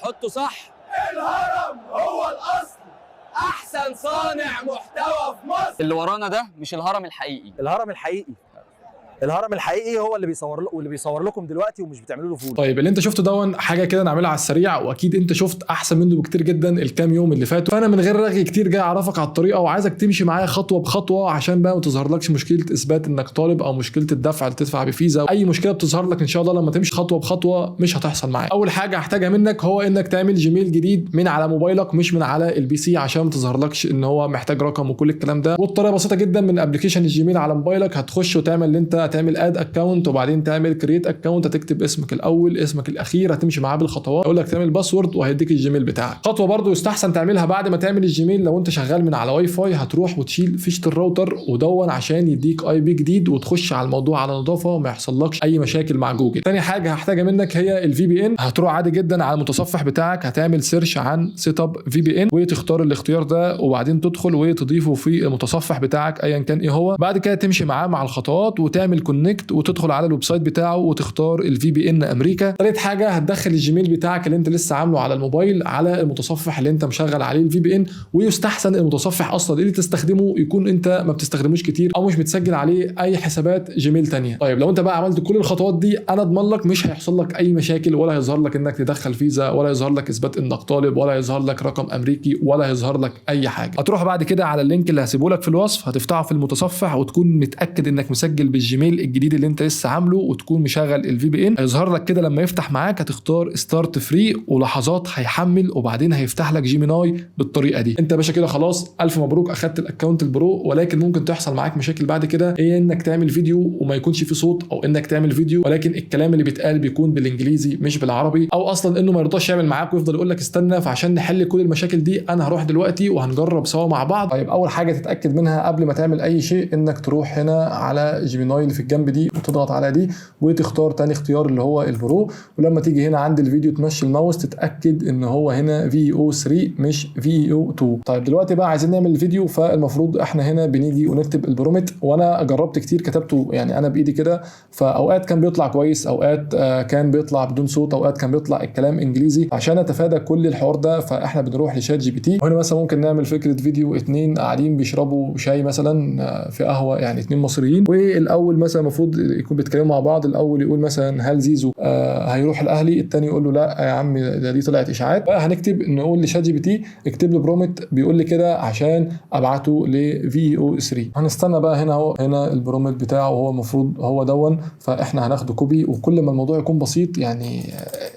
حطه صح. الهرم هو الاصل، احسن صانع محتوى في مصر. اللي ورانا ده مش الهرم الحقيقي. الهرم الحقيقي هو اللي بيصور لكم دلوقتي ومش بتعملوا له فولو. طيب اللي انت شفته دون حاجه كده نعملها على السريع، واكيد انت شفت احسن منه بكتير جدا الكام يوم اللي فاتوا، فانا من غير رغي كتير جاي اعرفك على الطريقه وعايزك تمشي معايا خطوه بخطوه عشان بقى ما تظهرلكش مشكله اثبات انك طالب او مشكله الدفع اللي تدفع بفيزا. اي مشكله بتظهر لك ان شاء الله لما تمشي خطوه بخطوه مش هتحصل معاك. اول حاجه هحتاجها منك هو انك تعمل جيميل جديد من على موبايلك مش من على البي سي، عشان ما تظهرلكش ان هو محتاج رقم وكل الكلام ده. والطريقه بسيطه جدا، من ابلكيشن الجيميل على موبايلك هتخش وتعمل اللي انت هتعمل اد اكونت، وبعدين تعمل كرييت اكونت، هتكتب اسمك الاول اسمك الاخير، هتمشي معاه بالخطوات، اقول لك تعمل باسورد وهيديك الجيميل بتاعك. خطوه برضو يستحسن تعملها بعد ما تعمل الجيميل، لو انت شغال من على واي فاي هتروح وتشيل فيشه الراوتر ودون عشان يديك اي بي جديد وتخش على الموضوع على نظافه وما يحصلكش اي مشاكل مع جوجل. تاني حاجه هحتاجها منك هي الفي بي ان. هتروح عادي جدا على المتصفح بتاعك، هتعمل سيرش عن سيت اب في بي ان وتختار الاختيار ده، وبعدين تدخل وتضيفه في المتصفح بتاعك ايا كان ايه هو. بعد كده تمشي معاه مع الخطوات وتعمل كونكت وتدخل على الويب سايت بتاعه وتختار الفي بي ان امريكا. ثالث حاجه هتدخل الجيميل بتاعك اللي انت لسه عامله على الموبايل على المتصفح اللي انت مشغل عليه الفي بي ان، ويستحسن المتصفح اصلا اللي تستخدمه يكون انت ما بتستخدموش كتير او مش متسجل عليه اي حسابات جيميل تانية. طيب لو انت بقى عملت كل الخطوات دي انا اضمن لك مش هيحصل لك اي مشاكل، ولا هيظهر لك انك تدخل فيزا، ولا يظهر لك اثبات انك طالب، ولا يظهر لك رقم امريكي، ولا يظهر لك اي حاجه. هتروح بعد كده على اللينك اللي هسيبه لك في الوصف، هتفتحه في المتصفح وتكون متاكد انك مسجل بالجيميل الجديد اللي انت لسه عامله، وتكون مشغل الفي بي ان. هيظهر لك كده لما يفتح معاك هتختار ستارت فري، ولحظات هيحمل وبعدين هيفتح لك جيميناي بالطريقه دي. انت يا باشا كده خلاص الف مبروك اخدت الاكونت البرو. ولكن ممكن تحصل معاك مشاكل بعد كده، هي انك تعمل فيديو وما يكونش فيه صوت، او انك تعمل فيديو ولكن الكلام اللي بيتقال بيكون بالانجليزي مش بالعربي، او اصلا انه ما يرضاش يعمل معاك ويفضل يقول لك استنى. فعشان نحل كل المشاكل دي انا هروح دلوقتي وهنجرب سوا مع بعض. طيب اول حاجه تتاكد منها قبل ما تعمل اي شيء انك تروح هنا على جيميناي اللي في الجنب دي وتضغط على دي وتختار تاني اختيار اللي هو البرو، ولما تيجي هنا عند الفيديو تمشي الماوس تتاكد ان هو هنا VEO 3 مش VEO 2. طيب دلوقتي بقى عايزين نعمل الفيديو، فالمفروض احنا هنا بنيجي ونكتب البرومت، وانا جربت كتير كتبته يعني انا بايدي كده، فاوقات كان بيطلع كويس، اوقات كان بيطلع بدون صوت، اوقات كان بيطلع الكلام انجليزي. عشان اتفادى كل الحوار ده فاحنا بنروح لشات جي بي تي، وهنا مثلا ممكن نعمل فكره فيديو اتنين قاعدين بيشربوا شاي مثلا في قهوه، يعني اتنين مصريين، والاول مثلا المفروض يكون بيتكلموا مع بعض، الاول يقول مثلا هل زيزو هيروح الاهلي، الثاني يقول له لا يا عم ده دي طلعت اشاعات. بقى هنكتب نقول لشات جي بي تي اكتب له برومت بيقول لي كده عشان ابعته ل VEO 3. هنستنى بقى هنا اهو، هنا البرومت بتاعه هو المفروض هو دون، فاحنا هناخده كوبي. وكل ما الموضوع يكون بسيط يعني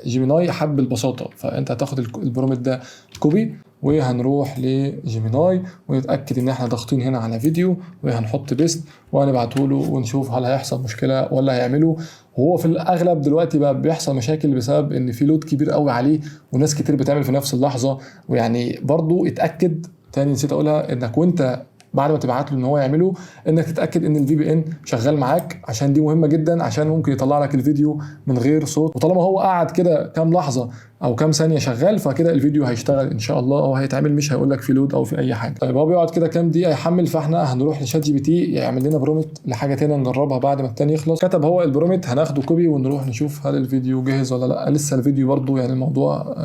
جيميناي حب البساطه، فانت هتاخد البرومت ده كوبي وهنروح لجيميناي ونتاكد ان احنا ضاغطين هنا على فيديو وهنحط بيست وهنبعته له ونشوف هل هيحصل مشكله ولا هيعمله. وهو في الاغلب دلوقتي بقى بيحصل مشاكل بسبب ان في لود كبير قوي عليه وناس كتير بتعمل في نفس اللحظه. ويعني برضو اتاكد تاني نسيت اقولها انك وانت بعد ما تبعت له ان هو يعمله انك تتاكد ان الفي بي ان شغال معاك، عشان دي مهمه جدا، عشان ممكن يطلع لك الفيديو من غير صوت، وطالما هو قعد كده كام لحظه او كام ثانيه شغال فكده الفيديو هيشتغل ان شاء الله او هيتعمل، مش هيقول لك في لود او في اي حاجه. طيب هو بيقعد كده كام دقيقه يحمل، فاحنا هنروح لشات جي بي تي يعمل لنا برومت لحاجه تانية نجربها بعد ما التاني يخلص. كتب هو البرومت هناخده كوبي ونروح نشوف هل الفيديو جاهز ولا لا. لسه الفيديو برضو يعني الموضوع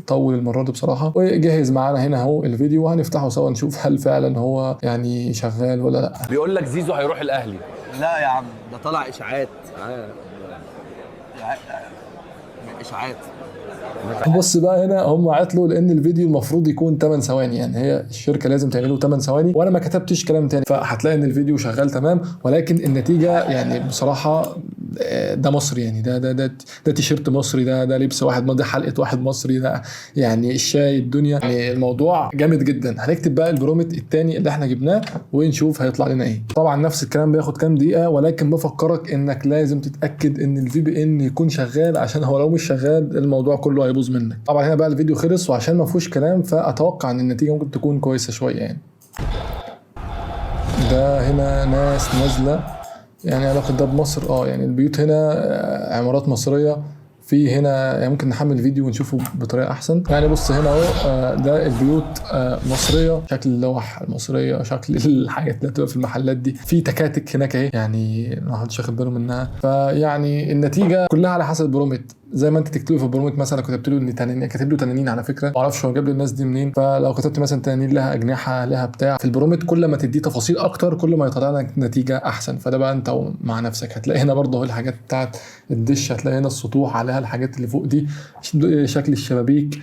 طول المره دي بصراحه، وجهز معانا هنا اهو الفيديو وهنفتحه سوا نشوف هل فعلا هو يعني شغال ولا لا. بيقول لك زيزو هيروح الاهلي. لا يا عم ده طلع اشاعات. اشاعات. بص بقى هنا هم عطلوا لان الفيديو المفروض يكون 8 ثواني، يعني هي الشركه لازم تعمله 8 ثواني وانا ما كتبتش كلام تاني، فهتلاقي ان الفيديو شغال تمام. ولكن النتيجه يعني بصراحه ده مصري، يعني ده تيشيرت مصري، ده لبس واحد ماضي، حلقه واحد مصري، ده يعني الشاي الدنيا، يعني الموضوع جامد جدا. هنكتب بقى البرومت الثاني اللي احنا جبناه ونشوف هيطلع لنا ايه. طبعا نفس الكلام بياخد كام دقيقه، ولكن بفكرك انك لازم تتاكد ان الفي بي ان يكون شغال، عشان هو لو مش شغال الموضوع كله هيبوظ منك. طبعا هنا بقى الفيديو خلص، وعشان ما فيهوش كلام فاتوقع ان النتيجه ممكن تكون كويسه شويه. يعني ده هنا ناس نازله، يعني علاقه ده بمصر، يعني البيوت هنا عمارات مصريه. في هنا يعني ممكن نحمل فيديو ونشوفه بطريقه احسن. يعني بص هنا اهو ده البيوت مصريه، شكل اللوح المصريه، شكل الحاجات اللي هتبقى في المحلات دي، في تكاتك هناك اهي يعني ما حدش واخد باله منها. فيعني النتيجه كلها على حسب البرومت، زي ما انت تكتب له في البرومت مثلا كتبت له ان تنانين، كاتب له تنانين على فكره، ما اعرفش هو جاب له الناس دي منين. فلو كتبت مثلا تنانين لها اجنحه لها بتاع في البرومت، كل ما تديه تفاصيل اكتر كل ما يطلع لك نتيجه احسن. فده بقى انت مع نفسك. هتلاقي هنا برضه الحاجات بتاعت الدش، هتلاقي هنا السطوح عليها الحاجات اللي فوق دي، شكل الشبابيك.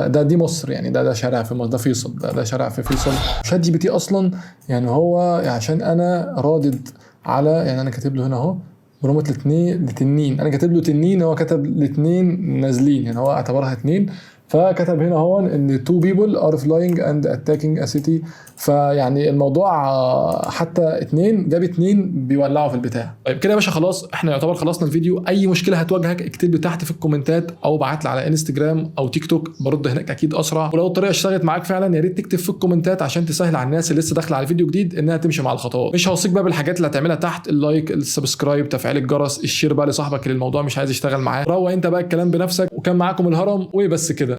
دي مصر يعني، ده شارع في مصر، ده فيصل، ده شارع في فيصل. شات جي بي تي اصلا يعني هو عشان انا رادد على، يعني انا كاتب له هنا اهو برومت لتنين، انا كاتب له تنين، هو كتب الاثنين نازلين، يعني هو اعتبرها اتنين. فكتب هنا هون ان two people are flying and attacking a city. فيعني الموضوع حتى اتنين جاب اتنين بيولعوا في البتاع. طيب كده يا باشا خلاص، احنا يعتبر خلصنا الفيديو. اي مشكله هتواجهك اكتب لي تحت في الكومنتات، او ابعت لي على انستجرام او تيك توك، برد هناك اكيد اسرع. ولو الطريقه اشتغلت معاك فعلا يا ريت تكتب في الكومنتات عشان تسهل على الناس اللي لسه داخله على فيديو جديد انها تمشي مع الخطوات. مش هوصيك بقى بالحاجات اللي هتعملها تحت، اللايك، السبسكرايب، تفعيل الجرس، الشير بقى لصاحبك اللي الموضوع مش عايز يشتغل معاه. روق انت بقى الكلام بنفسك. وكان معاكم الهرم وبس كده.